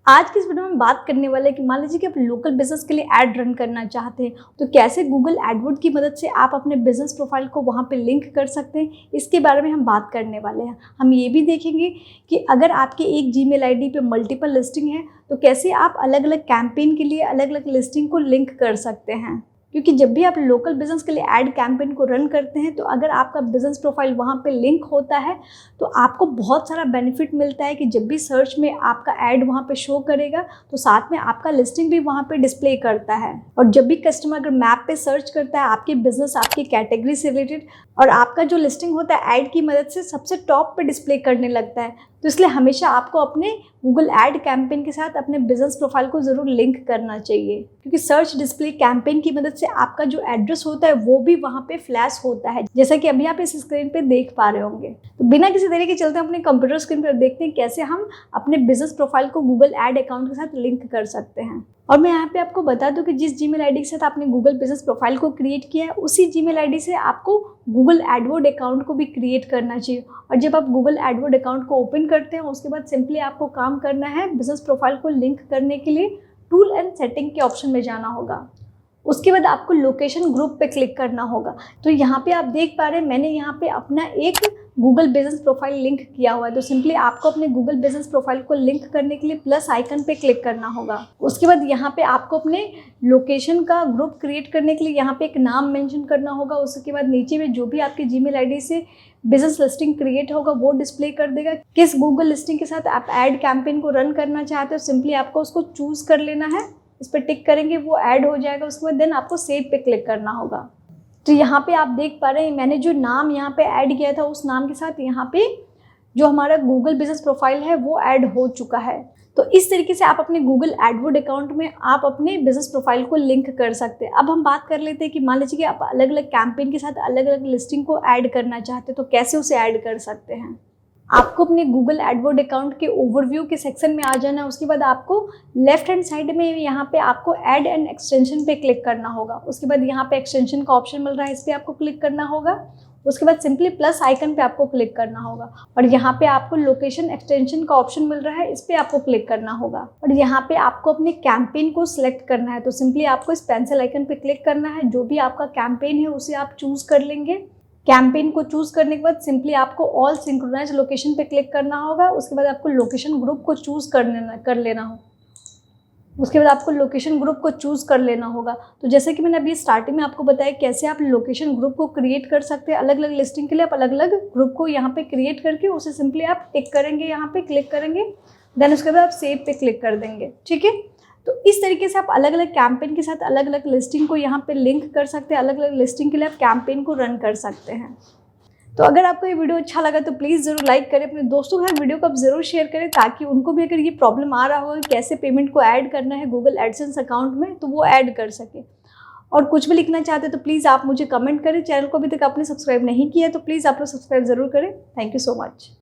आज की इस वीडियो में बात करने वाले हैं कि मान लीजिए कि आप लोकल बिजनेस के लिए ऐड रन करना चाहते हैं तो कैसे गूगल एडवर्ड की मदद से आप अपने बिजनेस प्रोफाइल को वहां पे लिंक कर सकते हैं। इसके बारे में हम बात करने वाले हैं। हम ये भी देखेंगे कि अगर आपके एक जीमेल आईडी पे मल्टीपल लिस्टिंग है तो कैसे आप अलग अलग कैंपेन के लिए अलग अलग लिस्टिंग को लिंक कर सकते हैं। क्योंकि जब भी आप लोकल बिजनेस के लिए ऐड कैंपेन को रन करते हैं तो अगर आपका बिजनेस प्रोफाइल वहाँ पे लिंक होता है तो आपको बहुत सारा बेनिफिट मिलता है कि जब भी सर्च में आपका ऐड वहाँ पे शो करेगा तो साथ में आपका लिस्टिंग भी वहाँ पे डिस्प्ले करता है। और जब भी कस्टमर अगर मैप पे सर्च करता है आपके बिजनेस आपकी कैटेगरी से रिलेटेड और आपका जो लिस्टिंग होता है ऐड की मदद से सबसे टॉप पे डिस्प्ले करने लगता है। तो इसलिए हमेशा आपको अपने गूगल ऐड कैंपेन के साथ अपने बिजनेस प्रोफाइल को ज़रूर लिंक करना चाहिए, क्योंकि सर्च डिस्प्ले कैंपेन की मदद से आपका जो एड्रेस होता है वो भी वहाँ पे फ्लैश होता है, जैसा कि अभी आप इस स्क्रीन पे देख पा रहे होंगे। तो बिना किसी देरी के चलते अपने कंप्यूटर स्क्रीन पर देखते हैं कैसे हम अपने बिजनेस प्रोफाइल को गूगल ऐड अकाउंट के साथ लिंक कर सकते हैं। और मैं यहाँ पे आपको बता दूं कि जिस जीमेल आईडी के साथ आपने गूगल बिजनेस प्रोफाइल को क्रिएट किया है उसी जीमेल आईडी से आपको गूगल एडवर्ड अकाउंट को भी क्रिएट करना चाहिए। और जब आप गूगल एडवर्ड अकाउंट को ओपन करते हैं उसके बाद सिंपली आपको काम करना है बिजनेस प्रोफाइल को लिंक करने के लिए टूल एंड सेटिंग के ऑप्शन में जाना होगा। उसके बाद आपको लोकेशन ग्रुप पे क्लिक करना होगा। तो यहाँ पे आप देख पा रहे हैं मैंने यहाँ पे अपना एक गूगल बिजनेस प्रोफाइल लिंक किया हुआ है। तो सिंपली आपको अपने गूगल बिजनेस प्रोफाइल को लिंक करने के लिए प्लस आइकन पे क्लिक करना होगा। उसके बाद यहाँ पे आपको अपने लोकेशन का ग्रुप क्रिएट करने के लिए यहाँ पे एक नाम मेंशन करना होगा। उसके बाद नीचे में जो भी आपके जीमेल आईडी से बिजनेस लिस्टिंग क्रिएट होगा वो डिस्प्ले कर देगा। किस गूगल लिस्टिंग के साथ आप ऐड कैंपेन को रन करना चाहते हो सिंपली आपको उसको चूज कर लेना है। इस पर टिक करेंगे वो ऐड हो जाएगा। उसके बाद देन आपको सेव पे क्लिक करना होगा। तो यहाँ पे आप देख पा रहे हैं मैंने जो नाम यहाँ पे ऐड किया था उस नाम के साथ यहाँ पे जो हमारा गूगल बिजनेस प्रोफाइल है वो ऐड हो चुका है। तो इस तरीके से आप अपने गूगल एडवर्ड अकाउंट में आप अपने बिजनेस प्रोफाइल को लिंक कर सकते हैं। अब हम बात कर लेते हैं कि मान लीजिए कि आप अलग अलग कैंपेन के साथ अलग अलग लिस्टिंग को ऐड करना चाहते हैं तो कैसे उसे ऐड कर सकते हैं। आपको अपने गूगल एडवर्ड अकाउंट के ओवरव्यू के सेक्शन में आ जाना है। उसके बाद आपको लेफ्ट हैंड साइड में यहाँ पे आपको ऐड एंड एक्सटेंशन पे क्लिक करना होगा। उसके बाद यहाँ पे एक्सटेंशन का ऑप्शन मिल रहा है, इस पर आपको क्लिक करना होगा। उसके बाद सिंपली प्लस आइकन पे आपको क्लिक करना होगा और यहाँ पे आपको लोकेशन एक्सटेंशन का ऑप्शन मिल रहा है, इस पर आपको क्लिक करना होगा। और यहाँ पे आपको अपने कैंपेन को सिलेक्ट करना है। तो सिंपली आपको इस पेंसिल आइकन पे क्लिक करना है। जो भी आपका कैंपेन है उसे आप चूज कर लेंगे। कैंपेन को चूज करने के बाद सिंपली आपको ऑल सिंक्रोनाइज लोकेशन पे क्लिक करना होगा। उसके बाद आपको लोकेशन ग्रुप को चूज कर लेना हो। उसके बाद आपको लोकेशन ग्रुप को चूज कर लेना होगा। तो जैसे कि मैंने अभी स्टार्टिंग में आपको बताया कैसे आप लोकेशन ग्रुप को क्रिएट कर सकते हैं। अलग अलग लिस्टिंग के लिए आप अलग अलग ग्रुप को यहाँ पे क्रिएट करके उसे सिंपली आप टिक करेंगे, यहाँ पे क्लिक करेंगे, देन उसके बाद आप सेव पे क्लिक कर देंगे। ठीक है, तो इस तरीके से आप अलग अलग कैंपेन के साथ अलग अलग लिस्टिंग को यहाँ पे लिंक कर सकते हैं। अलग अलग लिस्टिंग के लिए आप कैंपेन को रन कर सकते हैं। तो अगर आपको ये वीडियो अच्छा लगा तो प्लीज़ ज़रूर लाइक करें, अपने दोस्तों के साथ वीडियो को आप ज़रूर शेयर करें ताकि उनको भी अगर ये प्रॉब्लम आ रहा हो कैसे पेमेंट को ऐड करना है गूगल एडसेंस अकाउंट में तो वो ऐड कर सके। और कुछ भी लिखना चाहते तो प्लीज़ आप मुझे कमेंट करें। चैनल को अभी तक आपने सब्सक्राइब नहीं किया तो प्लीज़ आप लोग सब्सक्राइब ज़रूर करें। Thank you so much.